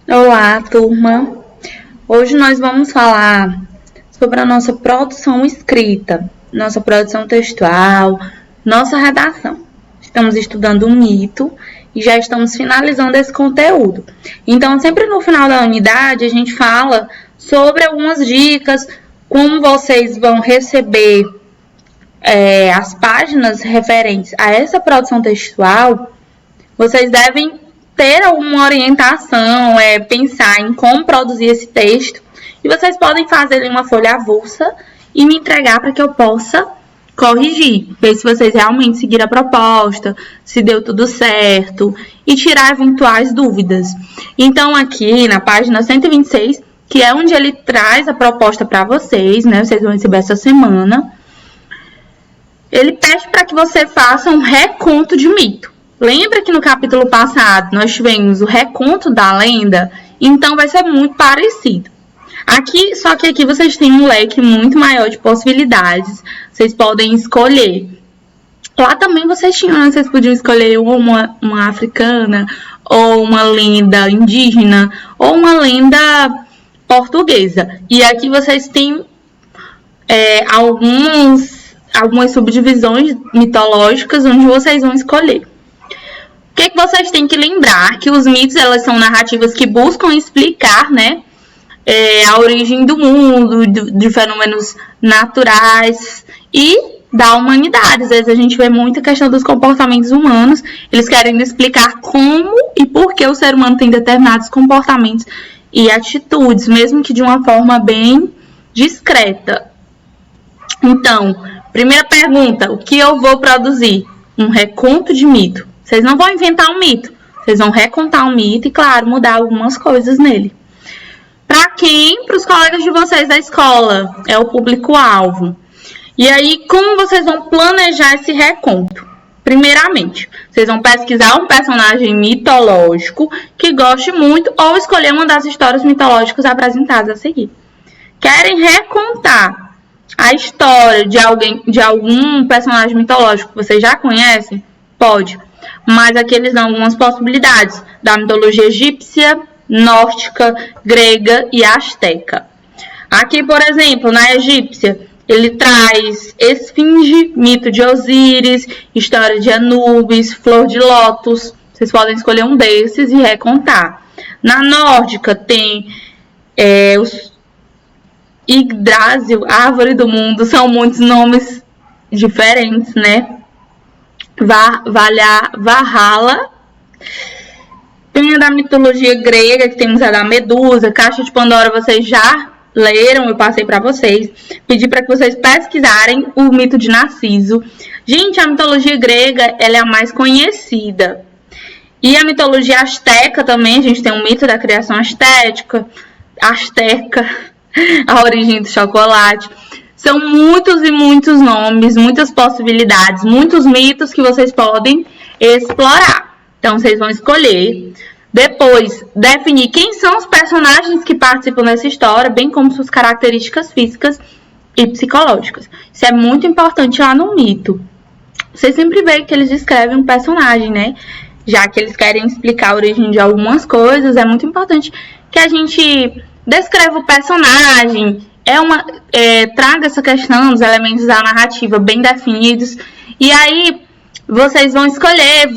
Olá, turma! Hoje nós vamos falar sobre a nossa produção escrita, nossa produção textual, nossa redação. Estamos estudando um mito e já estamos finalizando esse conteúdo. Então, sempre no final da unidade, a gente fala sobre algumas dicas, como vocês vão receber as páginas referentes a essa produção textual. Vocês devem ter alguma orientação, pensar em como produzir esse texto. E vocês podem fazer uma folha avulsa e me entregar para que eu possa corrigir. Ver se vocês realmente seguiram a proposta, se deu tudo certo e tirar eventuais dúvidas. Então, aqui na página 126, que é onde ele traz a proposta para vocês, né? Vocês vão receber essa semana. Ele pede para que você faça um reconto de mito. Lembra que no capítulo passado nós tivemos o reconto da lenda? Então vai ser muito parecido. Só que aqui vocês têm um leque muito maior de possibilidades. Vocês podem escolher. Lá também vocês podiam escolher uma africana, ou uma lenda indígena, ou uma lenda portuguesa. E aqui vocês têm algumas subdivisões mitológicas onde vocês vão escolher. O que vocês têm que lembrar? Que os mitos, elas são narrativas que buscam explicar, né, a origem do mundo, de fenômenos naturais e da humanidade. Às vezes a gente vê muita questão dos comportamentos humanos. Eles querem explicar como e por que o ser humano tem determinados comportamentos e atitudes, mesmo que de uma forma bem discreta. Então, primeira pergunta, o que eu vou produzir? Um reconto de mito. Vocês não vão inventar um mito, vocês vão recontar um mito e, claro, mudar algumas coisas nele. Para quem? Para os colegas de vocês da escola, é o público-alvo. E aí, como vocês vão planejar esse reconto? Primeiramente, vocês vão pesquisar um personagem mitológico que goste muito ou escolher uma das histórias mitológicas apresentadas a seguir. Querem recontar a história de algum personagem mitológico que vocês já conhecem? Pode. Mas aqui eles dão algumas possibilidades da mitologia egípcia, nórdica, grega e asteca. Aqui, por exemplo, na egípcia, ele traz esfinge, mito de Osíris, história de Anubis, flor de lótus. Vocês podem escolher um desses e recontar. Na nórdica tem os Yggdrasil, árvore do mundo, são muitos nomes diferentes, né? Valhalla. Tem a da mitologia grega, que temos a da Medusa, Caixa de Pandora, vocês já leram, eu passei para vocês. Pedi para que vocês pesquisarem o mito de Narciso. Gente, a mitologia grega, ela é a mais conhecida. E a mitologia asteca também, a gente tem um mito da criação asteca, a origem do chocolate. São muitos e muitos nomes, muitas possibilidades, muitos mitos que vocês podem explorar. Então, vocês vão escolher. Depois, definir quem são os personagens que participam dessa história, bem como suas características físicas e psicológicas. Isso é muito importante lá no mito. Vocês sempre veem que eles descrevem um personagem, né? Já que eles querem explicar a origem de algumas coisas, é muito importante que a gente descreva o personagem, traga essa questão dos elementos da narrativa bem definidos. E aí, vocês vão escolher,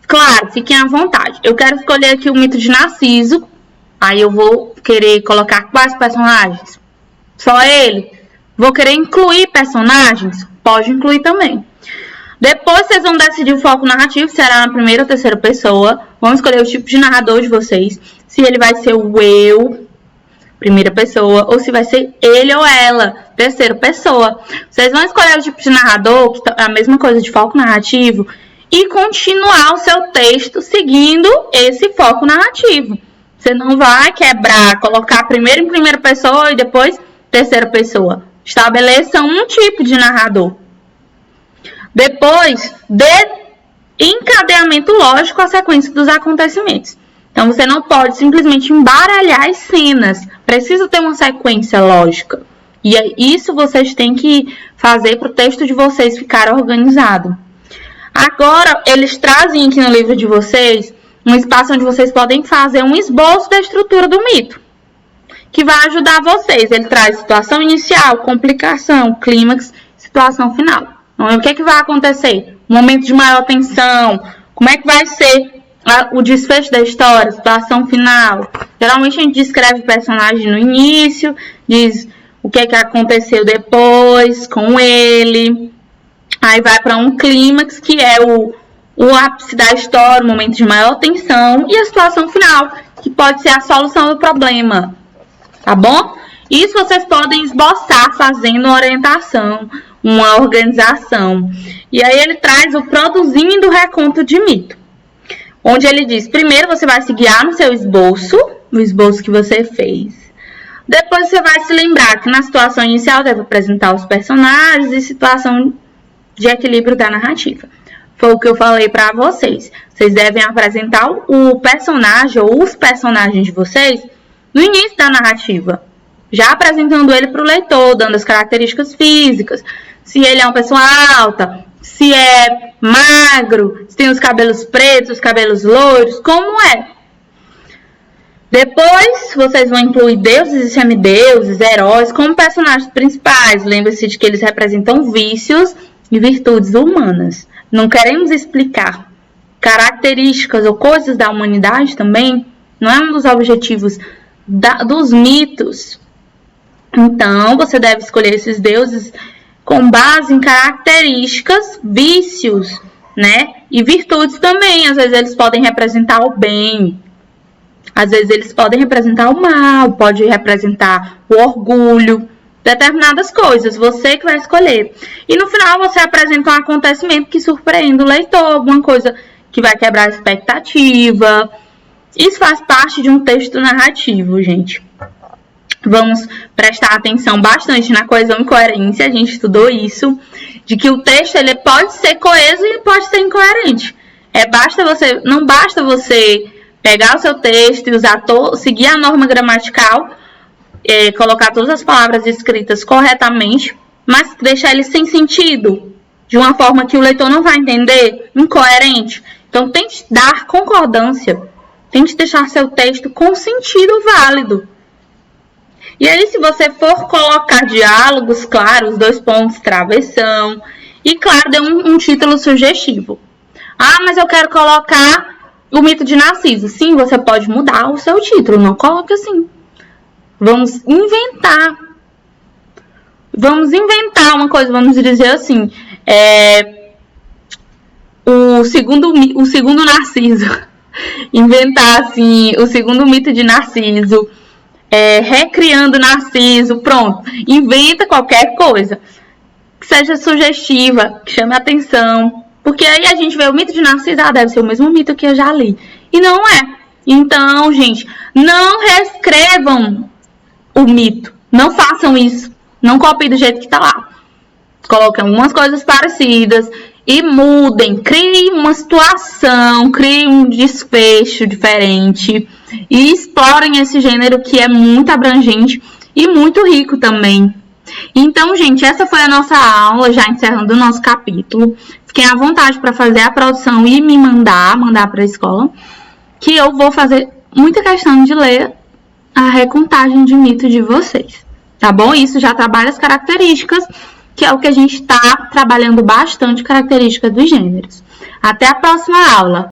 claro, fiquem à vontade. Eu quero escolher aqui o mito de Narciso. Aí eu vou querer colocar quais personagens? Só ele? Vou querer incluir personagens? Pode incluir também. Depois vocês vão decidir o foco narrativo, se será na primeira ou terceira pessoa. Vão escolher o tipo de narrador de vocês. Se ele vai ser o eu, primeira pessoa, ou se vai ser ele ou ela, terceira pessoa. Vocês vão escolher o tipo de narrador, que é a mesma coisa de foco narrativo, e continuar o seu texto seguindo esse foco narrativo. Você não vai quebrar, colocar primeiro em primeira pessoa e depois terceira pessoa. Estabeleça um tipo de narrador. Depois, dê encadeamento lógico à sequência dos acontecimentos. Então, você não pode simplesmente embaralhar as cenas. Precisa ter uma sequência lógica. E isso vocês têm que fazer para o texto de vocês ficar organizado. Agora, eles trazem aqui no livro de vocês um espaço onde vocês podem fazer um esboço da estrutura do mito, que vai ajudar vocês. Ele traz situação inicial, complicação, clímax, situação final. Então, o que é que vai acontecer? Momento de maior tensão, como é que vai ser o desfecho da história, situação final. Geralmente a gente descreve o personagem no início, diz o que é que aconteceu depois com ele. Aí vai para um clímax, que é o ápice da história, o momento de maior tensão, e a situação final, que pode ser a solução do problema. Tá bom? Isso vocês podem esboçar fazendo uma orientação, uma organização. E aí ele traz o produzindo reconto de mito, onde ele diz, primeiro você vai se guiar no seu esboço, no esboço que você fez. Depois você vai se lembrar que na situação inicial deve apresentar os personagens e situação de equilíbrio da narrativa. Foi o que eu falei para vocês. Vocês devem apresentar o personagem ou os personagens de vocês no início da narrativa, já apresentando ele para o leitor, dando as características físicas, se ele é uma pessoa alta, se é magro, se tem os cabelos pretos, os cabelos loiros, como é. Depois, vocês vão incluir deuses e semideuses, heróis, como personagens principais. Lembre-se de que eles representam vícios e virtudes humanas. Não queremos explicar características ou coisas da humanidade também. Não é um dos objetivos dos mitos. Então, você deve escolher esses deuses com base em características, vícios, né? E virtudes também. Às vezes eles podem representar o bem. Às vezes eles podem representar o mal. Pode representar o orgulho. Determinadas coisas. Você que vai escolher. E no final você apresenta um acontecimento que surpreende o leitor. Alguma coisa que vai quebrar a expectativa. Isso faz parte de um texto narrativo, gente. Vamos prestar atenção bastante na coesão e coerência. A gente estudou isso, de que o texto ele pode ser coeso e pode ser incoerente. Não basta você pegar o seu texto e seguir a norma gramatical, colocar todas as palavras escritas corretamente, mas deixar ele sem sentido, de uma forma que o leitor não vai entender, incoerente. Então, tente dar concordância, tente deixar seu texto com sentido válido. E aí, se você for colocar diálogos, claro, os 2 pontos, travessão, e claro, dê um título sugestivo. Ah, mas eu quero colocar o mito de Narciso. Sim, você pode mudar o seu título, não coloque assim. Vamos inventar uma coisa, vamos dizer assim, o segundo Narciso. Inventar, assim, o segundo mito de Narciso. Recriando Narciso, pronto. Inventa qualquer coisa que seja sugestiva, que chame a atenção. Porque aí a gente vê o mito de Narciso, deve ser o mesmo mito que eu já li. E não é. Então, gente, não reescrevam o mito. Não façam isso. Não copiem do jeito que tá lá. Coloquem algumas coisas parecidas e mudem. Criem uma situação, criem um desfecho diferente. E explorem esse gênero que é muito abrangente e muito rico também. Então, gente, essa foi a nossa aula, já encerrando o nosso capítulo. Fiquem à vontade para fazer a produção e me mandar para a escola, que eu vou fazer muita questão de ler a recontagem de mito de vocês, tá bom? Isso já trabalha as características, que é o que a gente está trabalhando bastante, características dos gêneros. Até a próxima aula!